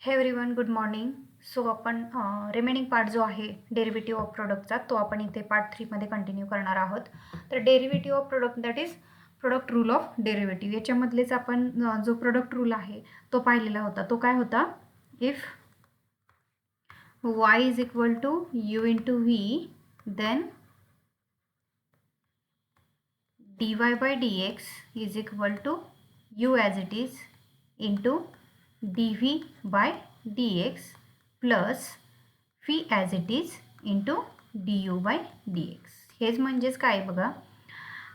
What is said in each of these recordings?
हे everyone, good morning. So आपण remaining part जो आहे डेरिव्हेटिव्ह ऑफ प्रोडक्टचा तो आपण इथे पार्ट 3मध्ये कंटिन्यू करणार आहोत. तर derivative of product that is product rule of derivative. याच्यामधलेच आपण जो प्रोडक्ट रूल आहे तो पाहिलेला होता. तो काय होता? If y is equal to u into v, then dy by dx is equal to u as it is into dv by dx plus phi as it is into du by dx. हेच म्हणजेच काय बघा,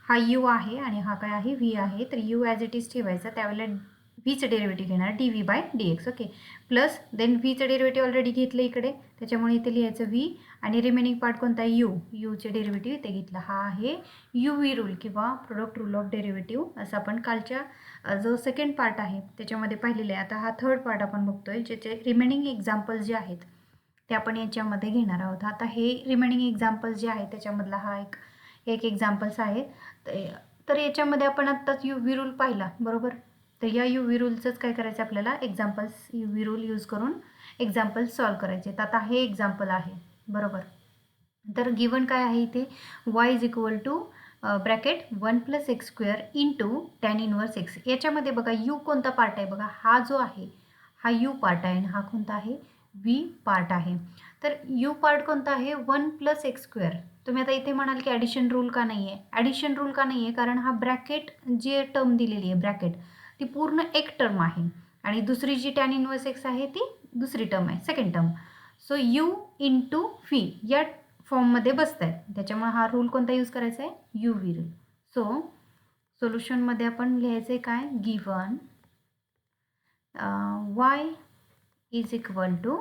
हा u आहे आणि हा काय आहे, v आहे. तर u ॲज इट इज ठेवायचा, त्यावेळेला व्हीचं डेरिव्हेटिव्ह घेणार D by D X. Okay, plus then व्हीचं डेरिव्हेटिव्ह ऑलरेडी घेतलं इकडे, त्याच्यामुळे इथे लिहायचं व्ही आणि रिमेनिंग पार्ट कोणता आहे, यूचे डेरिव्हेटिव्ह इथे घेतला. हा आहे यू व्ही रूल किंवा प्रोडक्ट रूल ऑफ डेरिव्हेटिव्ह, असं आपण कालच्या जो सेकंड पार्ट आहे त्याच्यामध्ये पाहिलेलं आहे. आता हा थर्ड पार्ट आपण बघतोय, ज्याचे रिमेनिंग एक्झाम्पल्स जे आहेत ते आपण याच्यामध्ये घेणार आहोत. आता हे रिमेनिंग एक्झाम्पल्स जे आहेत त्याच्यामधला हा एक एक्झाम्पल्स आहे. तर याच्यामध्ये आपण आत्ताच यू व्ही रूल पाहिला, बरोबर. तर या यू व्ही रूलचंच काय करायचं आपल्याला, examples you v rule use करून एक्झाम्पल्स सॉल्व करायचे. तर आता हे एक्झाम्पल आहे, बरोबर. तर गिवन काय आहे इथे, y is equal to bracket 1 + x² into tan inverse x. याच्यामध्ये बघा यू कोणता पार्ट आहे, बघा हा जो आहे हा यू पार्ट आहे आणि हा कोणता आहे, व्ही पार्ट आहे. तर यू पार्ट कोणता आहे, 1 + x². तुम्ही आता इथे म्हणाल की ॲडिशन रूल का नाही आहे. ॲडिशन रूल का नाही आहे, कारण हा ब्रॅकेट जे टर्म दिलेली आहे ब्रॅकेट, ती पूर्ण एक टर्म आहे आणि दुसरी जी टॅन इनवर्स एक्स आहे ती दुसरी टर्म आहे, second term. So you into V या फॉर्ममध्ये बसत आहेत, त्याच्यामुळे हा रूल कोणता यूज करायचा आहे, यू व्ही रूल. सो सोल्युशनमध्ये आपण लिहायचं आहे काय, given y is equal to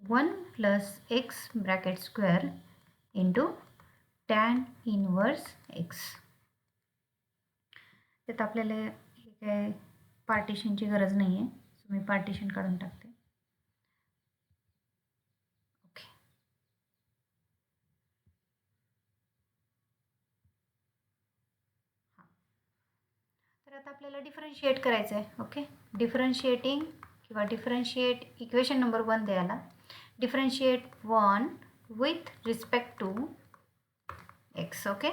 1 + x bracket square into tan inverse x. त्यात आपल्याला हे काय पार्टिशनची गरज नाही आहे, सो मी पार्टिशन काढून टाकते. ओके, तर आता आपल्याला डिफरन्शिएट करायचं आहे. ओके, डिफरन्शिएटिंग किंवा डिफरन्शिएट इक्वेशन नंबर 1 द्यायला, differentiate 1 with respect to x. Okay,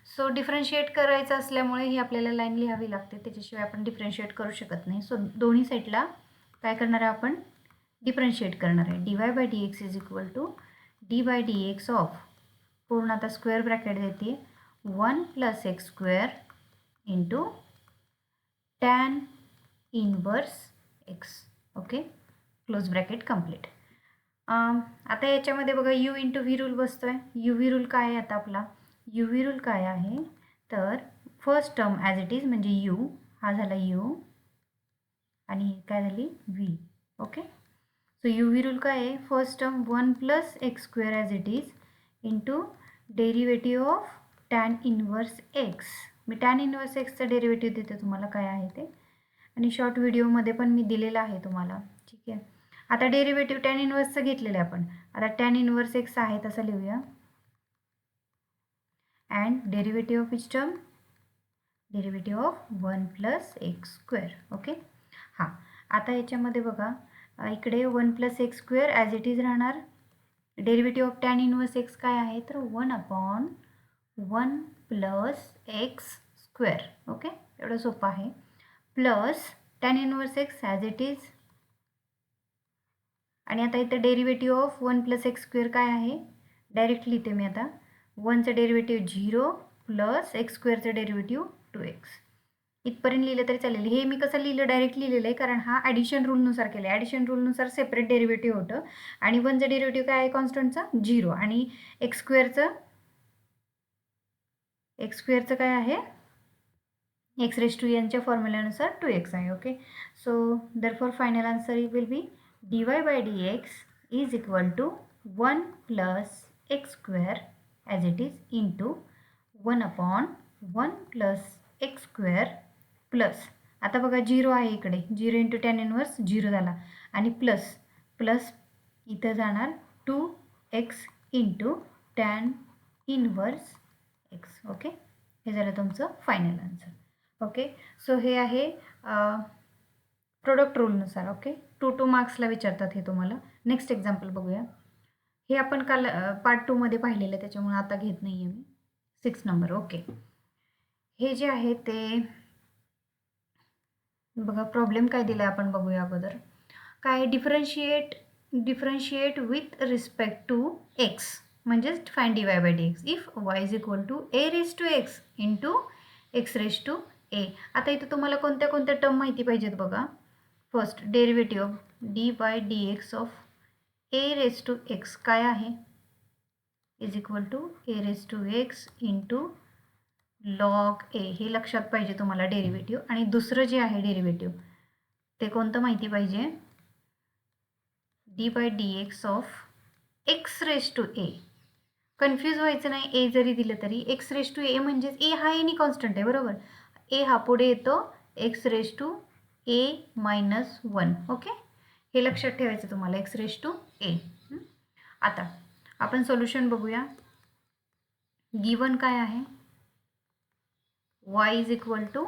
so differentiate करायचं असल्यामुळे ही आपल्याला लाईन लिहावी लागते, त्याच्याशिवाय आपण डिफरन्शिएट करू शकत नाही. सो दोन्ही साईडला काय करणार आहे आपण, डिफरन्शिएट करणार आहे. dy by dx is equal to d by D x of, पूर्ण आता स्क्वेअर ब्रॅकेट देते, 1 + x² into tan inverse x. Okay, close bracket complete. आता याच्यामध्ये बघा यू इंटू व्ही रूल बसतो आहे. यू व्ही रूल काय आहे आता आपला, यू व्ही रूल काय आहे, तर first term as it is म्हणजे यू, हा झाला यू आणि काय झाली v. Okay, so u v rule काय आहे, first term 1 + x² as it is into derivative of tan inverse x. मी टॅन इनवर्स एक्सचं डेरिव्हेटिव्ह देते तुम्हाला काय आहे ते, आणि शॉर्ट व्हिडिओमध्ये पण मी दिलेला आहे तुम्हाला. ठीक आहे, आता डेरिव्हेटिव्ह टॅन इनवर्सचं घेतलेलं आहे आपण. आता टॅन इनवर्स एक्स आहे तसं लिहूया, and derivative of each term, derivative of 1 + x². Okay, हां, आता याच्यामध्ये बघा इकडे 1 + x² ॲज इट इज राहणार. Derivative of tan inverse x काय आहे, तर 1/1 + x². ओके, एवढं सोपं आहे. Plus tan inverse x as it is, आणि आता इथं डेरिव्हेटिव्ह ऑफ 1 + x² काय आहे, डायरेक्टली इथे मी आता 1चं डेरिव्हेटिव्ह 0 प्लस x²चं डेरिव्हेटिव्ह 2x. इथपर्यंत लिहिलं तरी चालेल. हे मी कसं लिहिलं, डायरेक्ट लिहिलेलं आहे, कारण हा ॲडिशन रूलनुसार केलं आहे. ॲडिशन रूलनुसार सेपरेट डेरिव्हेटिव्ह होतं आणि 1चं डेरिव्हेटिव्ह काय आहे कॉन्स्टंटचा 0 आणि x² काय आहे, x⁻n च्या फॉर्म्युल्यानुसार 2x आहे. Okay, so therefore final answer will be dy by dx is equal to 1 + x² as it is into 1/1 + x² plus, आता बघा 0 आहे इकडे, 0 इंटू टॅन इनवर्स 0 झाला आणि प्लस इथं जाणार 2x into tan inverse x. Okay, हे झालं तुमचं फायनल आन्सर. ओके, सो हे आहे प्रोडक्ट रूलनुसार. ओके, 2 मार्क्सला विचारतात हे तुम्हाला. नेक्स्ट एक्झाम्पल बघूया. हे आपण काल पार्ट 2 मध्ये पाहिलेलं आहे, त्याच्यामुळे आता घेत नाही आहे मी. 6 नंबर. ओके. हे जे आहे ते बघा, प्रॉब्लेम काय दिला आहे आपण बघूया अगोदर. काय, differentiate with respect to x, म्हणजेच find dy by dx if y is equal to a raise to x into x raise to a. आता इथे तुम्हाला कोणत्या कोणत्या टर्म माहिती पाहिजेत बघा. First, derivative of d by D x of a raise to x काय आहे, is equal to a raise to x into log a. हे लक्षात पाहिजे तुम्हाला डेरिव्हेटिव्ह. आणि दुसरं जे आहे डेरिव्हेटिव्ह ते कोणतं माहिती पाहिजे, d by D x of x raise to a. Confuse व्हायचं नाही, ए जरी दिलं तरी एक्स रेज टू ए म्हणजेच ए हा एनी कॉन्स्टंट आहे बरोबर. ए हा पुढे येतो x raise to a minus 1. Okay, हे लक्षात ठेवायचं तुम्हाला, एक्स रेज टू ए. आता आपण सोल्युशन बघूया. गिवन काय आहे, y is equal to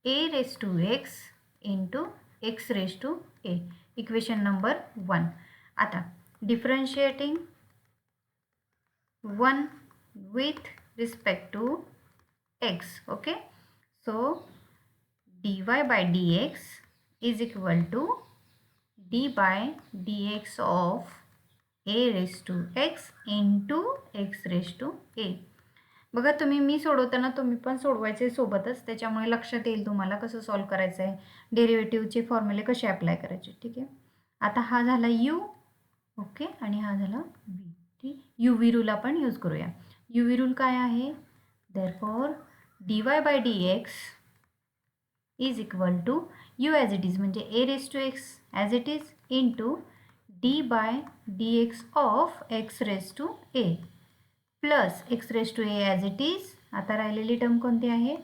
a raise to x into x raise to a. Equation number 1. आता differentiating 1 with respect to x. Okay, so dy by dx is equal to d by dx of a raised to x into x raised to a. बघा, तुम्ही मी सोडवताना तुम्ही पण सोडवायचे सोबतच, त्याच्यामुळे लक्षात येईल तुम्हाला कसं सॉल्व करायचं आहे, डेरिव्हेटिव्हचे फॉर्म्युले कसे अप्लाय करायचे. ठीक आहे. आता हा झाला u. ओके, आणि हा झाला v. यू व्ही रूल आपण यूज करूया. यू व्ही रूल काय आहे, therefore d y by D x is equal to u as it is म्हणजे a raise to x as it is into d by D x of x raise to a plus x raise to a as it is. आता राहिलेली term कोणती आहे,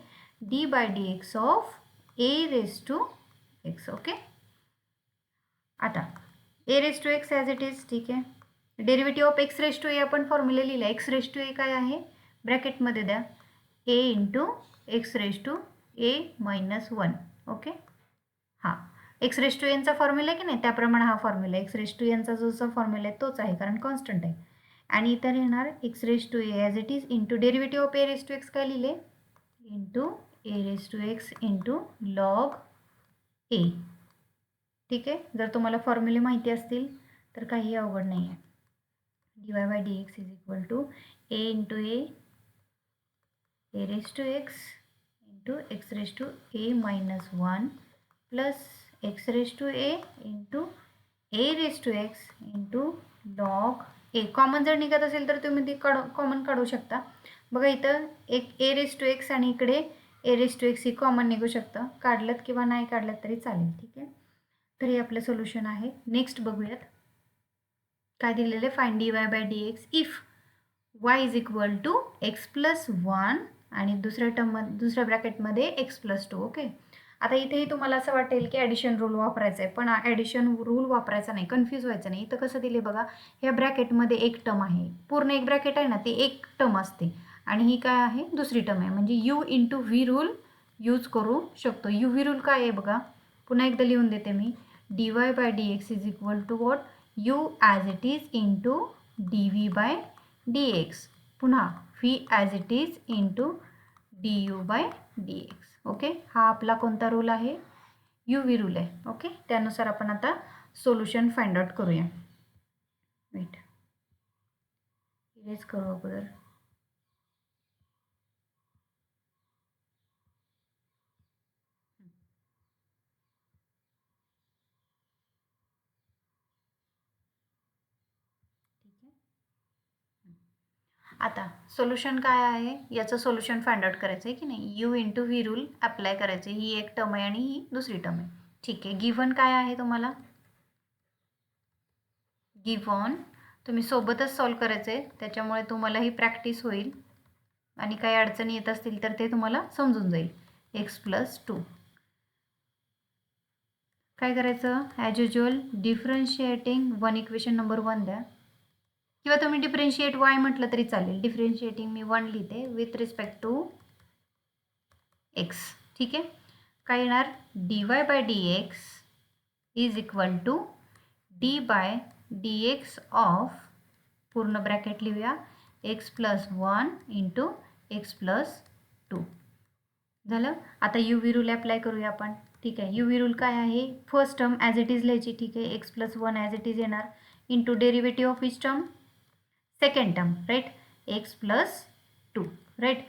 d by D x of a raise to x. Okay, आता ए raise to x as it is. ठीक आहे. Derivative of x raise to a आपण formula लिहिला. X raise to ए काय आहे, ब्रॅकेटमध्ये द्या, a into x raise to a minus 1. Okay, हां, एक्स रेज टू एनचा फॉर्म्युला आहे की नाही, त्याप्रमाणे हा फॉर्म्युला एक्स रेज टू एनचा जो फॉर्म्युला आहे तोच आहे, कारण कॉन्स्टंट आहे. आणि इतर येणार x raise to a as it is into derivative of a raise to x काय लिहिले, into a raise to x into log a. ठीक आहे. जर तुम्हाला फॉर्म्युले माहिती असतील तर काही अवघड नाही आहे. dy by dx is equal to a into a raised to x into x raised to a minus 1 plus x raised to a into a raised to x into log a. Common जर निघत असेल तर तुम्ही ती common काढू शकता. बघा, इथं एक a raised to x आणि इकडे a raised to x he common निघू शकतं. काढलं किंवा नाही काढलं तरी चालेल. ठीक आहे. तर हे आपलं सोल्युशन आहे. नेक्स्ट बघूयात काय दिलेलं, find dy by D x if y is equal to x plus 1 आणि दुसऱ्या ब्रॅकेटमध्ये एक्स प्लस 2. ओके, आता इथेही तुम्हाला असं वाटेल की ॲडिशन रूल वापरायचा आहे, पण ॲडिशन रूल वापरायचा नाही, कन्फ्यूज व्हायचं नाही. इथं कसं दिले बघा, ह्या ब्रॅकेटमध्ये एक टर्म आहे, पूर्ण एक ब्रॅकेट आहे ना, ती एक टर्म असते आणि ही काय आहे, दुसरी टर्म आहे. म्हणजे you into V rule use करू शकतो. यू व्ही रूल काय आहे बघा, पुन्हा एकदा लिहून देते मी. dy by D x is equal to what, u as it is into dv by dx, पुन्हा v as it is into du by dx. Okay, हा आपला कोणता रूल आहे, यू व्ही रूल आहे. ओके, त्यानुसार आपण आता सोल्युशन फाइंड आउट करूया. वेट, इरेज करू अगोदर. आता सोल्युशन काय आहे, याचं सोल्युशन फाइंड आउट करायचं आहे की नाही. You into V rule apply करायचं. ही एक टर्म आहे आणि ही दुसरी टर्म आहे. ठीक आहे. गिव्हन काय आहे तुम्हाला, गिव्हन तुम्ही सोबतच सॉल्व करायचं आहे, त्याच्यामुळे तुम्हाला ही प्रॅक्टिस होईल आणि काही अडचणी येत असतील तर ते तुम्हाला समजून जाईल. एक्स प्लस 2 काय करायचं, as usual differentiating 1 equation number 1 द्या, किंवा तुम्ही डिफरन्शिएट वाय म्हटलं तरी चालेल. डिफरन्शिएटिंग मी 1 लिहिते विथ रिस्पेक्ट टू एक्स. ठीक आहे. काय येणार, d y by D x is equal to d by D x of पूर्ण ब्रॅकेट लिहूया x plus 1 into x plus 2 झालं. आता यू व्ही रूल अप्लाय करूया आपण. ठीक आहे, यू व्ही रूल काय आहे, first term as it is लिहायची. ठीक आहे, x plus 1 as it is येणार into derivative of which term, second term, right, x plus 2, right.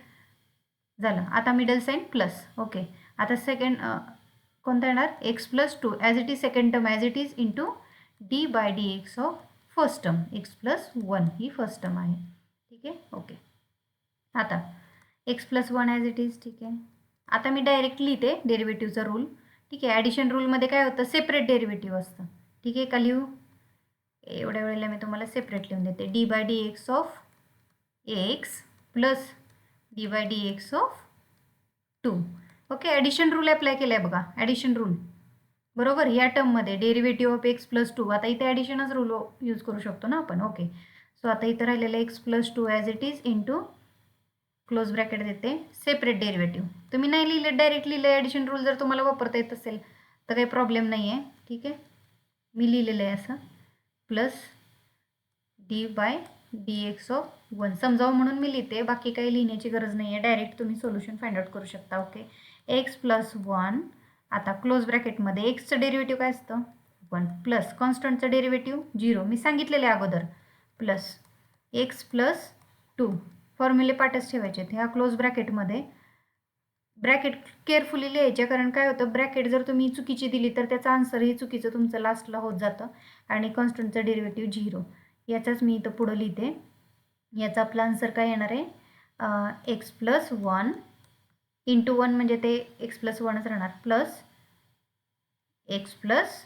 झालं. आता मिडल साईन प्लस. ओके, आता सेकंड कोणता येणार, x plus 2 as it is second term as it is into d by D x of first term, x plus 1 ही first term आहे. ठीक आहे, okay. आता x plus 1 as it is. ठीक आहे, आता मी डायरेक्ट लिहिते डेरिव्हेटिव्हचा रूल. ठीक आहे, ॲडिशन रूलमध्ये काय होतं, सेपरेट डेरिव्हेटिव्ह असतं. ठीक आहे, का लिहू, एवढ्या वेळेला मी तुम्हाला सेपरेट लिहून देते. D by D x of x plus d by D x of 2. Okay, addition rule apply केलं आहे बघा, ॲडिशन रूल बरोबर. या टर्ममध्ये डेरिव्हेटिव्ह ऑफ एक्स प्लस 2, आता इथे ॲडिशनच रूल यूज करू शकतो ना आपण. ओके, सो आता इथं राहिलेलं x plus 2 as it is into close bracket देते सेपरेट डेरिव्हेटिव्ह. तुम्ही नाही लिहिलं, डायरेक्ट लिहिलं ॲडिशन रूल, जर तुम्हाला वापरता येत असेल तर काही प्रॉब्लेम नाही आहे. ठीक आहे, मी लिहिलेलं आहे असं, plus d by D x of 1 समजावं म्हणून मी लिहिते, बाकी काही लिहिण्याची गरज नाही आहे, डायरेक्ट तुम्ही सोल्युशन फाइंड आउट करू शकता. ओके, एक्स प्लस 1, आता क्लोज ब्रॅकेटमध्ये एक्सचं डेरिव्हेटिव्ह काय असतं 1 प्लस कॉन्स्टंटचं डेरिव्हेटिव्ह 0 मी सांगितलेलं आहे अगोदर, प्लस एक्स प्लस 2 फॉर्म्युले पाठच ठेवायचे. ह्या क्लोज ब्रॅकेटमध्ये ब्रॅकेट केअरफुली लिहायचे, कारण काय होतं, ब्रॅकेट जर तुम्ही चुकीची दिली तर त्याचा आन्सरही चुकीचं तुमचं लास्टला होत जातं. आणि कॉन्स्टंटचं डेरिव्हेटिव्ह 0, याचाच मी इथं पुढं लिहिते. याचा आपला आन्सर काय येणार आहे, एक्स प्लस 1 इंटू 1 म्हणजे ते एक्स प्लस 1च राहणार, प्लस एक्स प्लस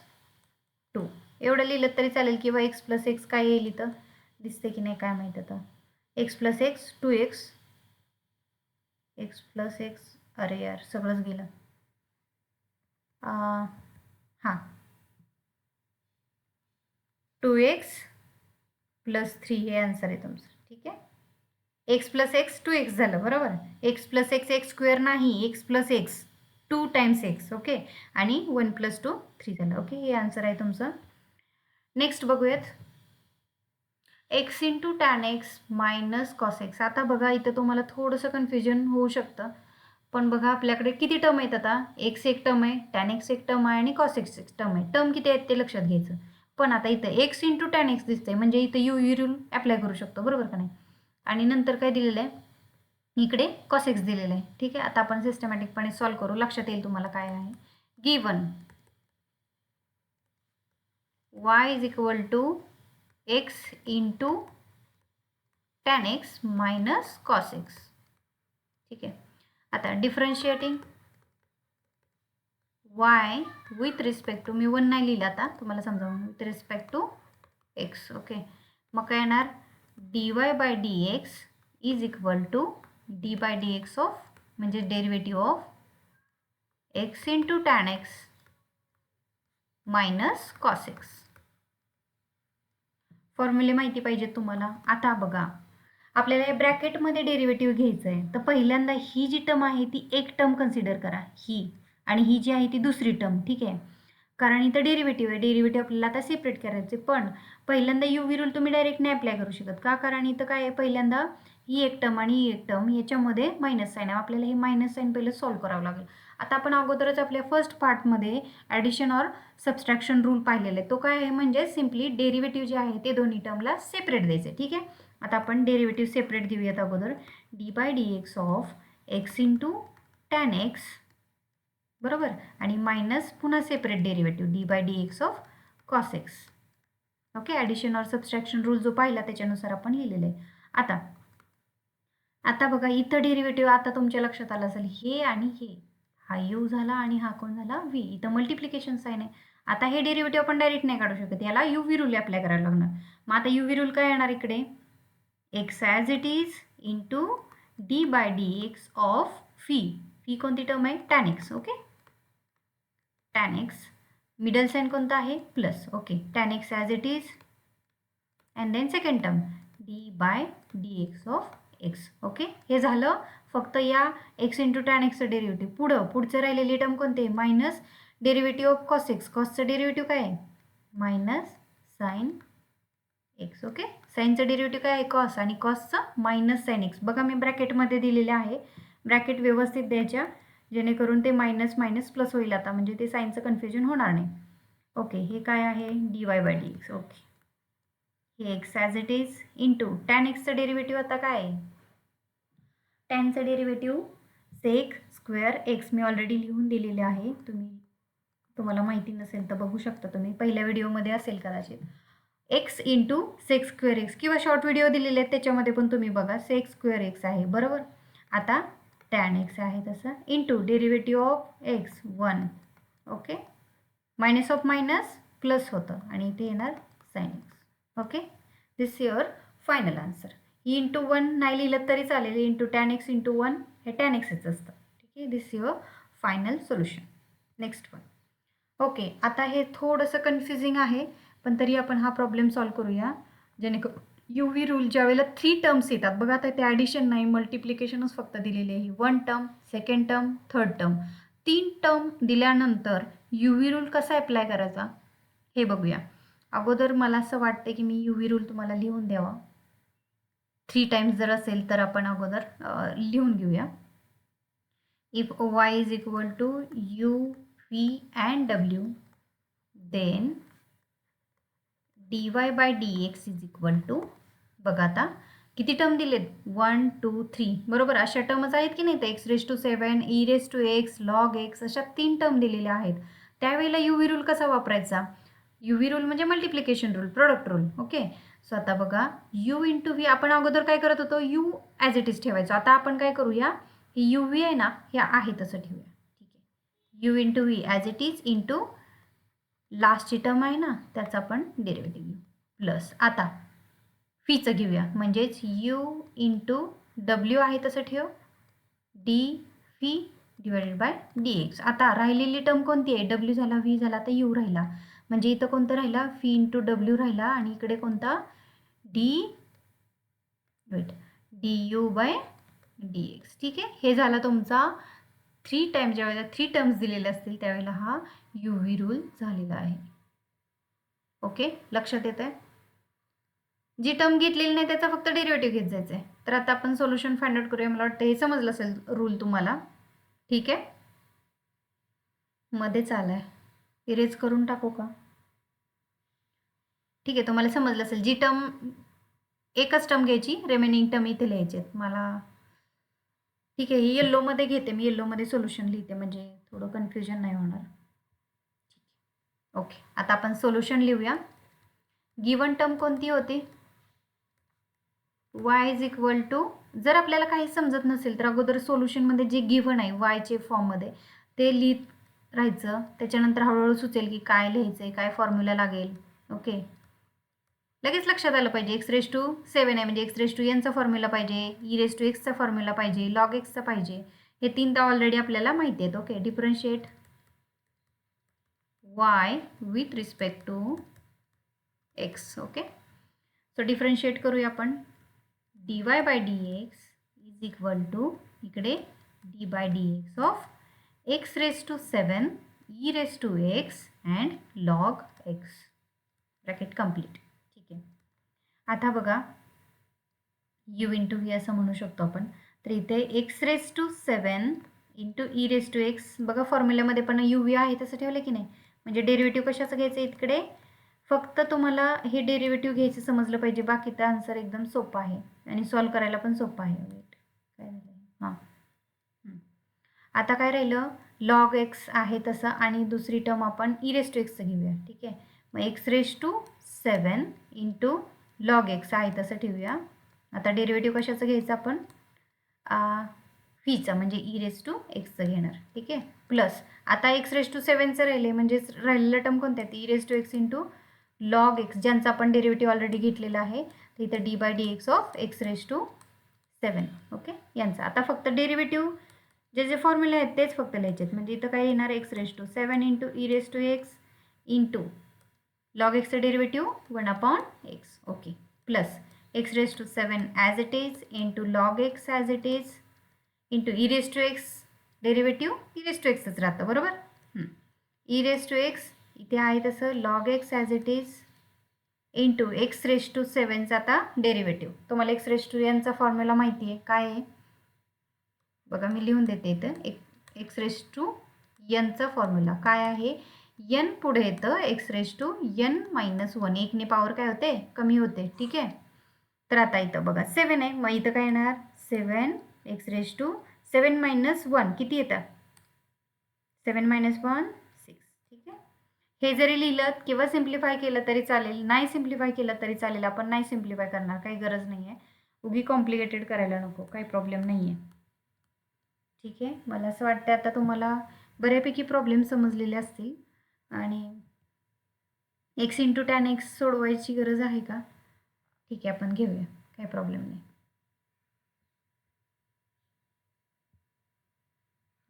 2 एवढं लिहिलं तरी चालेल, किंवा एक्स प्लस एक्स काय येईल इथं दिसते की नाही काय माहीत. आता x plus x 2x, x plus x, अरे यार सगळंच गेलं. हां 2x प्लस 3 हे आन्सर आहे तुमचं. ठीक आहे, एक्स प्लस एक्स 2x झालं बरोबर. X plus x x square नाही, x plus x 2 times x. Okay, आणि 1 प्लस 2 3 झालं. ओके, हे आन्सर आहे तुमचं. नेक्स्ट बघूयात, x into tan x minus cos x. आता बघा इथं तुम्हाला थोडंसं कन्फ्युजन होऊ शकतं, पण बघा आपल्याकडे किती टर्म आहेत आता, एक्स एक टर्म आहे, टॅन एक्स एक टर्म आहे आणि कॉस एक्स एक टर्म आहे. टर्म किती आहेत ते लक्षात घ्यायचं. पण आता इथं एक्स इंटू टॅन एक्स दिसतंय म्हणजे इथं यू व्ही रूल अप्लाय करू शकतो, बरोबर का नाही. आणि नंतर काय दिलेलं आहे, इकडे कॉस एक्स दिलेलं आहे. ठीक आहे, आता आपण सिस्टमॅटिकपणे सॉल्व करू, लक्षात येईल तुम्हाला काय आहे. Given y is equal to x into tan x minus cos x. ठीक आहे, आता differentiating y with respect to, मी 1 नाही लिहिलं आता तुम्हाला समजावून, with respect to x. Okay, मग काय येणार, d y by D x is equal to d by D x of म्हणजे derivative of x into tan x minus cos x. फॉर्म्युले माहिती पाहिजेत तुम्हाला. आता बघा आपल्याला या ब्रॅकेटमध्ये डेरिव्हेटिव्ह घ्यायचं आहे, तर पहिल्यांदा ही जी टर्म आहे ती एक टर्म कन्सिडर करा, ही, आणि ही जी आहे ती दुसरी टर्म. ठीक आहे, कारण इथं डेरिव्हेटिव्ह आहे, डेरिव्हेटिव्ह आपल्याला आता सेपरेट करायचे. पण पहिल्यांदा यू व्ही रूल तुम्ही डायरेक्ट नाही अप्लाय करू शकत का, कारण इथं काय आहे, पहिल्यांदा ही एक टर्म आणि ही एक टर्म याच्यामध्ये मायनस साईन आहे, आपल्याला हे मायनस साईन पहिलं सॉल्व्ह करावं लागेल. आता आपण अगोदरच आपल्या फर्स्ट पार्टमध्ये ॲडिशन ऑर सबस्ट्रॅक्शन रूल पाहिलेला आहे. तो काय आहे म्हणजे सिम्पली डेरिव्हेटिव्ह जे आहे ते दोन्ही टर्मला सेपरेट द्यायचे. ठीक आहे, आता आपण डेरिव्हेटिव्ह सेपरेट देऊयात अगोदर. D by D x of x into tan x बरोबर, आणि मायनस पुन्हा separate derivative d by D x of cos x. Okay, addition or subtraction rule जो पाहिला त्याच्यानुसार आपण लिहिलेलं आहे. आता बघा इथं डेरिव्हेटिव्ह आता तुमच्या लक्षात आलं असेल, हे आणि हे, हा यू झाला आणि हा कोण झाला व्ही, इथं मल्टिप्लिकेशन साईन आहे. आता हे डेरिव्हेटिव्ह आपण डायरेक्ट नाही काढू शकत, याला यू व्ही रूल अप्लाय करायला लागणार. मग आता यू व्ही रूल काय येणार इकडे, x as it is into d by D x of फी कोणती टर्म आहे, tan x. Okay, tan x, middle sign कोणता आहे plus. Okay, tan x as it is and then second term d by D x of x. Okay, हे झालं फक्त या x into tan एक्सचं डेरिव्हेटिव्ह. पुढचं राहिलेली टर्म कोणते, minus derivative of cos x, कॉसचं डेरिव्हेटिव्ह काय आहे minus sine x. Okay, साईनचं derivative काय आहे कॉस आणि कॉसचं मायनस साईन एक्स. बघा मी ब्रॅकेटमध्ये दिलेले आहे, ब्रॅकेट व्यवस्थित द्यायच्या जेणेकरून ते मायनस मायनस प्लस होईल आता, म्हणजे ते साईनचं कन्फ्युजन होणार नाही. ओके, हे काय आहे dy बाय dx. ओके, हे x as it is into tan एक्सचं डेरिव्हेटिव्ह आता काय आहे टॅनचं डेरिव्हेटिव्ह सेक स्क्वेअर एक्स मी ऑलरेडी लिहून दिलेले आहे, तुम्हाला माहिती नसेल तर बघू शकता तुम्ही, पहिल्या व्हिडिओमध्ये असेल कदाचित. X into sec square x किंवा शॉर्ट व्हिडिओ दिलेले आहेत त्याच्यामध्ये पण तुम्ही बघा, सेक स्क्वेअर एक्स आहे बरोबर. आता टॅन एक्स आहे तसं into derivative of x 1. Okay, minus of minus plus होतं आणि इथे येणार sine x. Okay, this your final answer. Into 1 नाही लिहिलं तरी चालेल, इंटू टॅन एक्स इंटू 1 हे टॅन एक्सच असतं. ठीक आहे, this your final solution. Next one. Okay, आता हे थोडंसं कन्फ्युजिंग आहे पण तरी आपण हा प्रॉब्लेम सॉल्व्ह करूया, जेणेकरून यू व्ही रूल ज्या वेळेला 3 टर्म्स येतात बघा, आता ते ॲडिशन नाही मल्टिप्लिकेशनच फक्त दिलेली आहे. 1 term, second term, third term, 3 term दिल्यानंतर यू व्ही रूल कसा अप्लाय करायचा हे बघूया. अगोदर मला असं वाटते की मी यू व्ही रूल तुम्हाला लिहून द्यावा. 3 टाइम्स जर असेल तर आपण अगोदर लिहून घेऊया. If y is equal to u v and डब्ल्यू then dy by dx is equal to, बघा आता किती टर्म दिलेत 1 2 3 बरोबर, अशा टर्मच आहेत की नाही तर x⁻⁷, e⁻x, log x अशा 3 टर्म दिलेल्या आहेत. त्यावेळेला यू व्ही रूल कसा वापरायचा, यू व्ही रूल म्हणजे multiplication rule, product rule. Okay, so आता बघा यू इंटू व्ही, आपण अगोदर काय करत होतो यू ॲज इट इज ठेवायचो, आता आपण काय करूया ही यू व्ही आहे ना हे आहे तसं ठेवूया. ठीक आहे, u into v as it is into लास्टची टर्म आहे ना त्याचा आपण डेरिव्हेटिव्ह घेऊ प्लस आता फीचं घेऊया, म्हणजेच यू इंटू डब्ल्यू आहे तसं ठेव D fee divided by D x. आता राहिलेली टर्म कोणती आहे, डब्ल्यू झाला, व्ही झाला, तर यू राहिला, म्हणजे इथं कोणतं राहिला फी इंटू डब्ल्यू राहिला आणि इकडे कोणता d u by D x. ठीक आहे, हे झाला तुमचा 3 टाइम्स, ज्यावेळेला 3 टर्म्स दिलेले असतील त्यावेळेला हा यू व्ही रूल झालेला आहे. ओके, लक्षात येत आहे. जी टर्म घेतलेली नाही त्याचा फक्त डेरिव्हेटिव्ह घेत जायचं आहे. तर आता आपण सोल्युशन फाइंड आउट करूया. मला वाटतं हे समजलं असेल रूल तुम्हाला. ठीक आहे, मध्येच आलाय, इरेज करून टाकू का. ठीक आहे, तुम्हाला समजलं असेल. जी टर्म एकच टर्म घ्यायची, रिमेनिंग टर्म इथे लिहायचे आहेत मला. ठीक आहे, ही येल्लोमध्ये घेते मी, येल्लोमध्ये सोल्युशन लिहिते म्हणजे थोडं कन्फ्युजन नाही होणार. ओके, आता आपण सोल्युशन लिहूया. गिवन टर्म कोणती होती, y इज इक्वल टू, जर आपल्याला काही समजत नसेल तर अगोदर सोल्युशनमध्ये जे गिवन आहे वायचे फॉर्ममध्ये ते लिहित राहायचं, त्याच्यानंतर हळूहळू सुचेल की काय लिहायचं आहे, काय फॉर्म्युला लागेल. ओके, लगेच लक्षात आलं पाहिजे. x⁻7 आहे म्हणजे x⁻n चा फॉर्म्युला पाहिजे, e⁻x चा फॉर्म्युला पाहिजे, log x चा पाहिजे. हे 3 तर ऑलरेडी आपल्याला माहिती आहेत. Okay, differentiate y with respect to x. Okay, so differentiate करूया आपण. dy by dx is equal to इकडे d by dx of x⁻7 e⁻x and log x. Bracket complete. ठीक आहे, आता बघा u इंटू व्ही असं म्हणू शकतो आपण. तर इथे x⁻7 इंटू e⁻x, बघा फॉर्म्युल्यामध्ये पण यू व्ही आहे तसं ठेवलं की नाही, म्हणजे डेरिव्हेटिव्ह कशाचं घ्यायचं इकडे, फक्त तुम्हाला हे डेरिव्हेटिव्ह घ्यायचं समजलं पाहिजे, बाकीचा आन्सर एकदम सोपा आहे आणि सॉल्व्ह करायला पण सोपा आहे. वेट, काय झालं, हां, आता काय राहिलं log x आहे तसं आणि दुसरी टर्म आपण e⁻x घेऊया. ठीक आहे, मग x⁻7 इंटू log x आहे तसं ठेवूया. आता डेरिव्हेटिव्ह कशाचं घ्यायचं आपण, फीचं म्हणजे e⁻x घेणार. ठीक आहे, प्लस आता x⁻7चं राहिले म्हणजेच राहिलेलं टर्म कोणतं आहे, e⁻x इंटू log x, ज्यांचा आपण डेरिव्हेटिव्ह ऑलरेडी घेतलेला आहे. तर इथं d by dx of x⁻7. Okay, यांचा आता फक्त डेरिव्हेटिव्ह जे जे फॉर्म्युले आहेत तेच फक्त लिहायचे आहेत. म्हणजे इथं काय येणार x⁻7 into e⁻x into log xचं derivative 1/x. Okay, plus x⁻7 as it is into log x as it is into e⁻x, derivative e⁻xच राहतं बरोबर. ई रेस टू एक्स इथे आहे तसं log x as it is into x raise to 7चा आता derivative. तुम्हाला x raise to एनचा फॉर्म्युला माहिती आहे काय आहे बघा, मी लिहून देते इथं. एक्स रेस टू एनचा फॉर्म्युला काय आहे, एन पुढे येतं x raise to n minus 1. एकने पॉवर काय होते, कमी होते. ठीक आहे. तर आता इथं बघा 7 आहे, मग इथं काय येणार 7 एक्स रेस टू 7 मायनस 1 किती येतं, 7 मायनस 1 6. ठीक आहे. हे जरी लिहिलं किंवा सिम्प्लिफाय केलं तरी चालेल, नाही सिम्प्लिफाय केलं तरी चालेल. आपण नाही सिम्प्लिफाय करणार, काही गरज नाही आहे. उगी कॉम्प्लिकेटेड करायला नको, काही प्रॉब्लेम नाही आहे. ठीक आहे. मला असं वाटतं आता तुम्हाला बऱ्यापैकी प्रॉब्लेम समजलेले असतील. आणि एक्स इंटू टॅन एक्स सोडवायची गरज आहे का, ठीक आहे आपण घेऊया, काही प्रॉब्लेम नाही.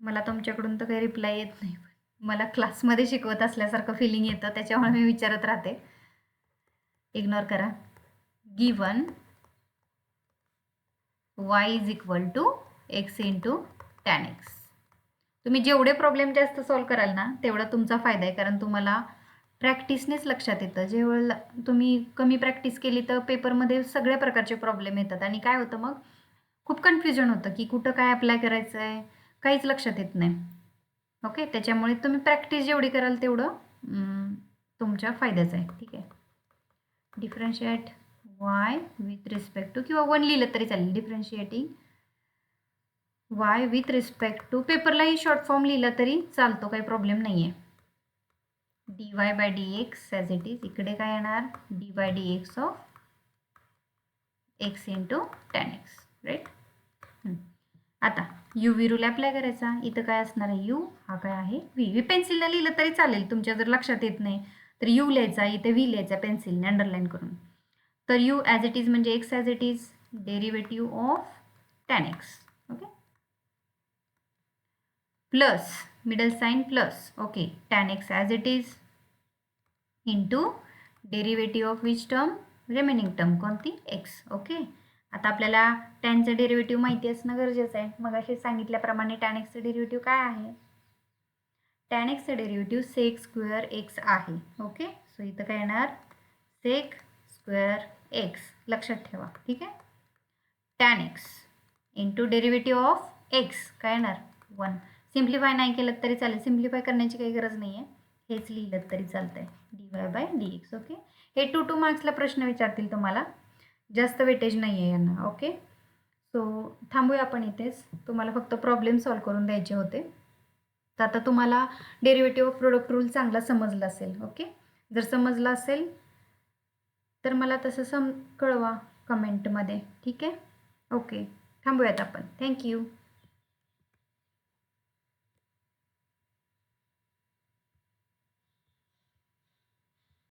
मला तुमच्याकडून तर काही रिप्लाय येत नाही, मला क्लासमध्ये शिकवत असल्यासारखं फिलिंग येतं, त्याच्यामुळे मी विचारत राहते. इग्नोर करा. Given y is equal to x into tan x. तुम्ही जेवढे प्रॉब्लेम जास्त सॉल्व कराल ना तेवढा तुमचा फायदा आहे, कारण तुम्हाला प्रॅक्टिसनेच लक्षात येतं. जेव्हा तुम्ही कमी प्रॅक्टिस केली तर पेपरमध्ये सगळ्या प्रकारचे प्रॉब्लेम येतात आणि काय होतं मग खूप कन्फ्युजन होतं की कुठं काय अप्लाय करायचं आहे, काहीच लक्षात येत नाही. ओके, त्याच्यामुळे तुम्ही प्रॅक्टिस जेवढी कराल तेवढं तुमच्या फायद्याचं आहे. ठीक आहे. Differentiate y with respect to, किंवा 1 लिहिलं तरी चालेल, differentiating y with respect to. पेपरलाही शॉर्ट फॉर्म लिहिला तरी चालतो, काही प्रॉब्लेम नाही आहे. dy by D x as it is. इकडे काय येणार d by D x of x into tan x. Right. आता यू व्ही रूल अप्लाय करायचा. इथं काय असणार आहे यू, हा काय आहे व्ही. व्ही पेन्सिलने लिहिलं तरी चालेल, तुमच्या जर लक्षात येत नाही तर यू लिहायचा, इथे व्ही लिहायचा पेन्सिलने अंडरलाईन करून. तर यू ॲज इट इज म्हणजे x as it is derivative of tan x. Okay, plus middle sign plus. Okay, tan x as it is into derivative of which term, remaining term कोणती, x. Okay, आता आपल्याला टॅनचं derivative माहिती असणं गरजेचं आहे. मग असे सांगितल्याप्रमाणे टॅन एक्सचं डेरिव्हेटिव्ह काय आहे, टॅन एक्सचं डेरिव्हेटिव्ह सेक स्क्वेअर एक्स आहे. ओके, सो इथं काय येणार सेक स्क्वेअर एक्स, लक्षात ठेवा. ठीक आहे. Tan x into derivative of x काय येणार 1. सिम्प्लिफाय नाही केलं तरी चालेल, सिम्प्लिफाय करण्याची काही गरज नाही आहे, हेच लिहिलं तरी चालतं आहे, D y by D X. Okay, हे 2 मार्क्सला प्रश्न विचारतील तुम्हाला, जास्त वेटेज नाही आहे यांना. ओके, सो थांबूया आपण इथेच, तुम्हाला फक्त प्रॉब्लेम सॉल्व करून द्यायचे होते. तर आता तुम्हाला डेरिव्हेटिव्ह ऑफ प्रोडक्ट रूल चांगला समजला असेल. ओके, जर समजला असेल तर मला तसं कळवा कमेंटमध्ये. ठीक आहे. ओके, थांबूयात आपण. थँक्यू.